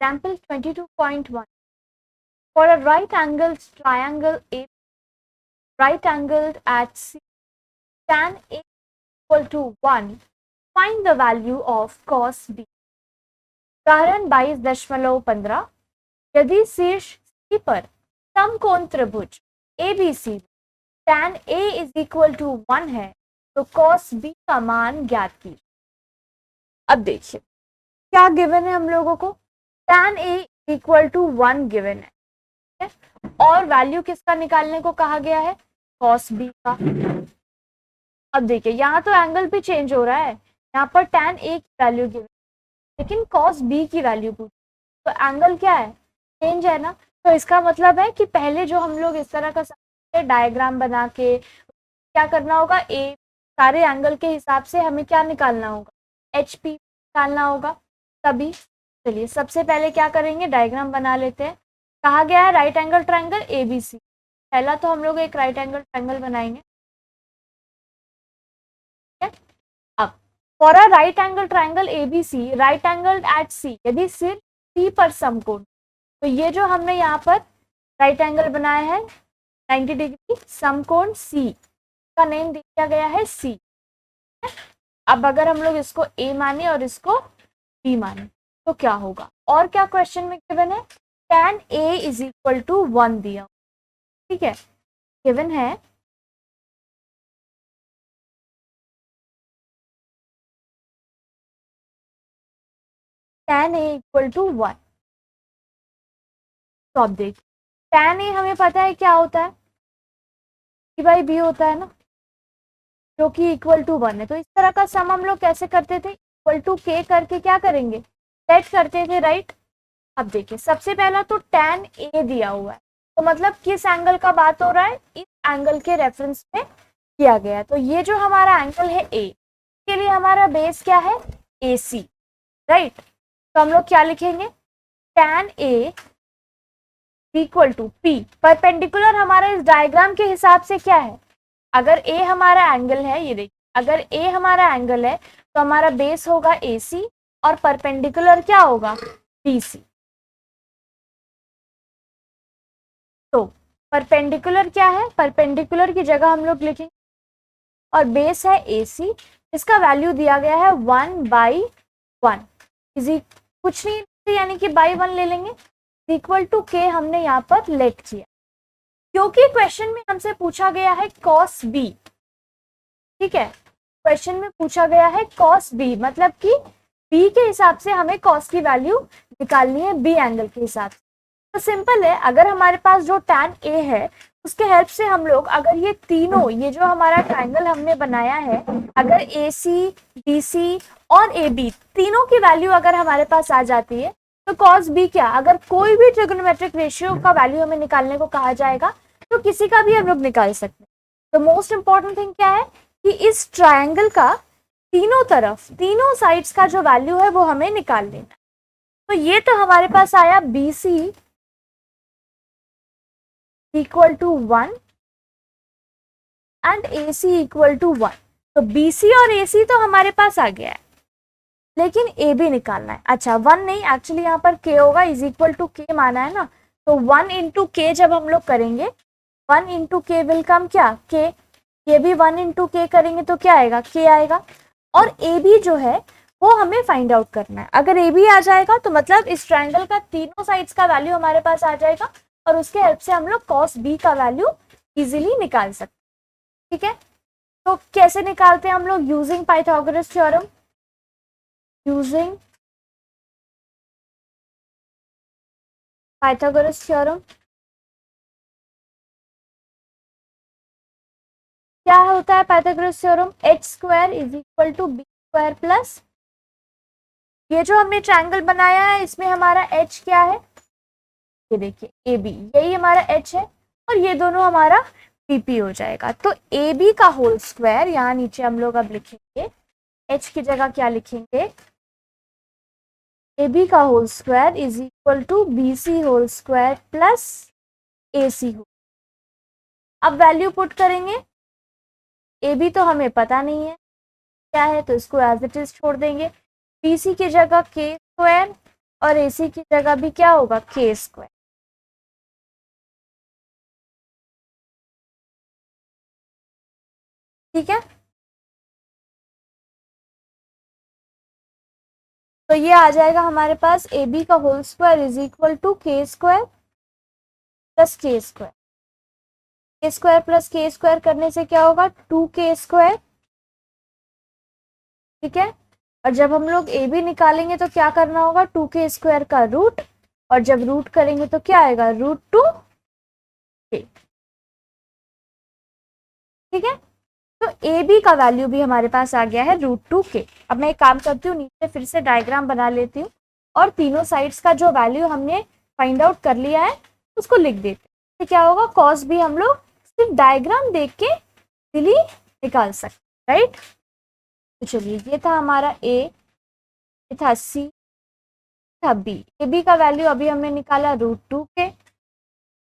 Example 22.1. For a right angled triangle A, right angled at C, tan A equal to 1, find the value of cos B. उदाहरण 22.15. यदि शीर्ष C पर समकोण त्रिभुज ABC tan A is equal to 1 है तो cos B का मान ज्ञात कीजिए। अब देखिए क्या गिवन है हम लोगों को, tan A equal to 1 given है, और वैल्यू किसका निकालने को कहा गया है, cos B का। अब देखिए यहाँ तो एंगल भी चेंज हो रहा है, यहाँ पर tan A की वैल्यू गिवन लेकिन cos B की वैल्यू पूछी, तो एंगल क्या है, चेंज है ना। तो इसका मतलब है कि पहले जो हम लोग इस तरह का डायग्राम बना के क्या करना होगा, ए सारे एंगल के हिसाब से हमें क्या निकालना होगा, HP निकालना होगा। तभी चलिए सबसे पहले क्या करेंगे, डायग्राम बना लेते हैं। कहा गया है राइट एंगल ट्रायंगल ABC, पहला तो हम लोग एक राइट एंगल ट्रायंगल बनाएंगे। अब for a right angle triangle ABC right angle at C, यदि सिर्फ C पर समकोण, तो ये जो हमने यहाँ पर राइट एंगल बनाया है 90 डिग्री समकोण C का नेम दिया गया है C। अब अगर हम लोग इसको A माने और इसको B माने तो क्या होगा, और क्या क्वेश्चन में गिवन है, tan A is equal to 1 दिया, ठीक है, गिवन है tan A इक्वल टू 1। तो अब देखिए tan A हमें पता है क्या होता है, C बाई B होता है ना, जो कि इक्वल टू 1 है। तो इस तरह का सम हम लोग कैसे करते थे, इक्वल टू K करके क्या करेंगे, सेट करते थे, राइट। अब देखिए सबसे पहला तो tan A दिया हुआ है, तो मतलब किस एंगल का बात हो रहा है, इस एंगल के रेफरेंस में किया गया है। तो ये जो हमारा एंगल है A के लिए हमारा बेस क्या है, AC, राइट। तो हम लोग क्या लिखेंगे, tan A equal to P, perpendicular हमारा इस डायग्राम के हिसाब से क्या है, अगर A हमारा एंगल है, ये देखिए अगर A हमारा एंगल है तो हमारा बेस होगा AC और परपेंडिकुलर क्या होगा, BC। तो परपेंडिकुलर क्या है, परपेंडिकुलर की जगह हम लोग लिखेंगे, और बेस है AC, इसका वैल्यू दिया गया है 1/1 इजी, कुछ नहीं यानी कि बाई 1 ले लेंगे, इक्वल टू K हमने यहाँ पर लेट किया, क्योंकि क्वेश्चन में हमसे पूछा गया है cos B, ठीक है, क्वेश्चन में पूछा गया है cos B, मतलब कि B के हिसाब से हमें cos की वैल्यू निकालनी है B एंगल के हिसाब से। तो सिंपल है, अगर हमारे पास जो tan A है उसके हेल्प से हम लोग अगर ये तीनों, ये जो हमारा ट्रायंगल हमने बनाया है, अगर AC, BC और AB तीनों की वैल्यू अगर हमारे पास आ जाती है तो cos B क्या, अगर कोई भी ट्रिगोनोमेट्रिक रेशियो का वैल्यू हमें निकालने को कहा जाएगा तो किसी का भी हम लोग निकाल सकते हैं। तो मोस्ट इंपॉर्टेंट थिंग क्या है कि इस ट्रायंगल का तीनों तरफ, तीनों साइड्स का जो वैल्यू है वो हमें निकाल लेना। तो ये तो हमारे पास आया BC equal to 1 and AC equal to 1। तो BC और AC तो हमारे पास आ गया है, लेकिन AB निकालना है। अच्छा 1 नहीं, एक्चुअली यहाँ पर K होगा, इज इक्वल टू K माना है ना, तो 1 इंटू K जब हम लोग करेंगे, 1 इंटू K विल कम क्या, K, ये भी 1 इंटू K करेंगे तो क्या आएगा, K आएगा। और AB जो है वो हमें फाइंड आउट करना है, अगर AB आ जाएगा तो मतलब इस ट्रायंगल का तीनों साइड्स का वैल्यू हमारे पास आ जाएगा, और उसके हेल्प से हम लोग cos B का वैल्यू इजीली निकाल सकते हैं, ठीक है। तो कैसे निकालते हैं हम लोग, using Pythagoras theorem, using Pythagoras theorem. क्या होता है Pythagoras theorem, H square is equal to B square plus, ये जो हमने ट्रायंगल बनाया है इसमें हमारा h क्या है, ये देखिए AB, यही हमारा h है, और ये दोनों हमारा BP हो जाएगा। तो AB का होल स्क्वायर, यहाँ नीचे हम लोग अब लिखेंगे, h की जगह क्या लिखेंगे, AB का whole square is equal to BC whole square plus AC हो। अब वैल्यू पुट करेंगे, AB तो हमें पता नहीं है क्या है, तो इसको एज इट इज छोड़ देंगे, BC की जगह K स्क्वायर और AC की जगह भी क्या होगा, k स्क्वायर। ठीक है, तो ये आ जाएगा हमारे पास AB का whole square is equal to k square plus k square. k square plus k square करने से क्या होगा, 2k स्क्वायर। ठीक है, और जब हम लोग ए बी निकालेंगे तो क्या करना होगा, 2k स्क्वायर का रूट, और जब रूट करेंगे तो क्या आएगा, √2k। ठीक है, तो ए बी का वैल्यू भी हमारे पास आ गया है √2k। अब मैं एक काम करती हूँ, नीचे फिर से डायग्राम बना लेती हूँ और तीनों साइड्स का जो वैल्यू हमने फाइंड आउट कर लिया है उसको लिख देते हैं। तो क्या होगा, कॉस भी हम लोग सिर्फ डायग्राम देख के इजीली निकाल सकते, राइट। तो चलिए, ये था हमारा ए, ये था सी, था बी। ए बी का वैल्यू अभी हमने निकाला √2k,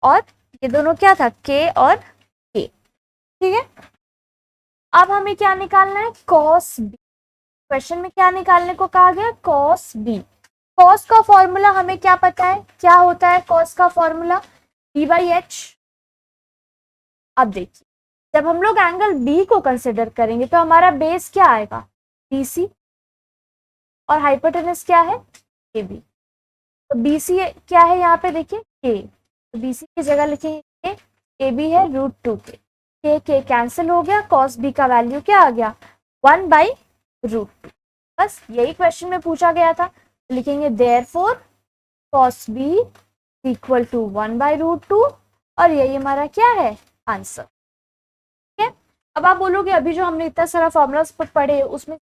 और ये दोनों क्या था, के और के। ठीक है, अब हमें क्या निकालना है, कॉस बी। क्वेश्चन में क्या निकालने को कहा गया, कॉस बी। कॉस का फॉर्मूला हमें क्या पता है, क्या होता है कॉस का फॉर्मूला, b/h। अब देखिए, जब हम लोग एंगल बी को कंसिडर करेंगे तो हमारा बेस क्या आएगा, BC, और हाइपोटेनस क्या है, AB। तो BC क्या है यहाँ पे देखिए, K। तो BC की जगह लिखेंगे K, AB है √2k। K कैंसिल हो गया, cos B का वैल्यू क्या आ गया, 1/√2। बस यही क्वेश्चन में पूछा गया था। लिखेंगे therefore cos B equal to 1/√2, और यही हमारा क्या है, आंसर। ठीक है, अब आप बोलोगे अभी जो हमने इतना सारा फॉर्मूलाज पढ़े उसमें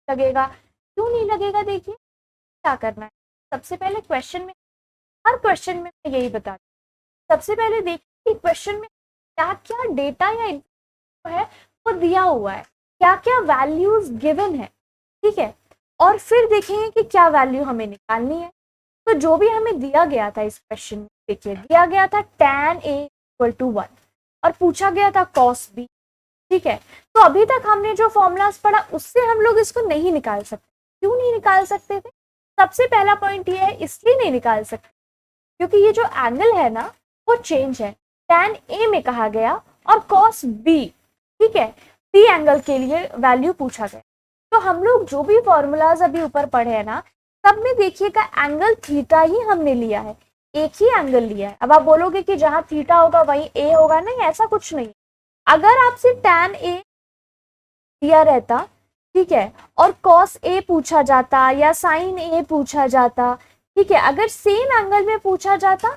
लगेगा, क्यों नहीं लगेगा, देखिए क्या करना है। सबसे पहले क्वेश्चन में, हर क्वेश्चन में मैं यही बता, सबसे पहले देखिए क्वेश्चन में क्या क्या डेटा या इन्फो है वो दिया हुआ है, क्या क्या वैल्यूज गिवन है। ठीक है, और फिर देखेंगे कि क्या वैल्यू हमें निकालनी है। तो जो भी हमें दिया गया था इस क्वेश्चन में, देखिए दिया गया था tan A इक्वल टू 1, और पूछा गया था cos B। ठीक है, तो अभी तक हमने जो फॉर्मूलाज पढ़ा उससे हम लोग इसको नहीं निकाल सकते। क्यों नहीं निकाल सकते थे, सबसे पहला पॉइंट ये है, इसलिए नहीं निकाल सकते क्योंकि ये जो एंगल है ना वो चेंज है। tan A में कहा गया और cos B, ठीक है, B एंगल के लिए वैल्यू पूछा गया। तो हम लोग जो भी फॉर्मूलाज अभी ऊपर पढ़े हैं ना, सब में देखिएगा एंगल थीटा ही हमने लिया है, एक ही एंगल लिया है। अब आप बोलोगे कि जहां थीटा होगा वहीं ए होगा, नहीं, ऐसा कुछ नहीं। अगर आपसे tan A दिया रहता, ठीक है, और cos A पूछा जाता या sin A पूछा जाता, ठीक है, अगर सेम एंगल में पूछा जाता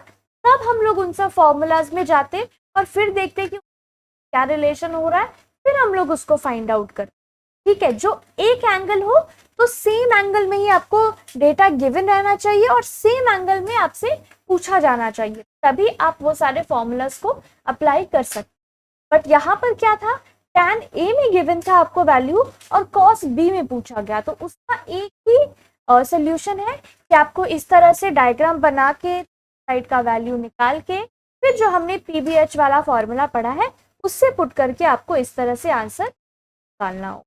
तब हम लोग उन सब फॉर्मूलाज में जाते और फिर देखते कि क्या रिलेशन हो रहा है, फिर हम लोग उसको फाइंड आउट करते। ठीक है, जो एक एंगल हो तो सेम एंगल में ही आपको डेटा गिवन रहना चाहिए और सेम एंगल में आपसे पूछा जाना चाहिए, तभी आप वो सारे फॉर्मूलाज को अप्लाई कर सकते। बट यहाँ पर क्या था, tan A में गिवन था आपको वैल्यू और cos B में पूछा गया, तो उसका एक ही सोल्यूशन है कि आपको इस तरह से डायग्राम बना के साइड का वैल्यू निकाल के फिर जो हमने PBH वाला फॉर्मूला पढ़ा है उससे पुट करके आपको इस तरह से आंसर निकालना हो।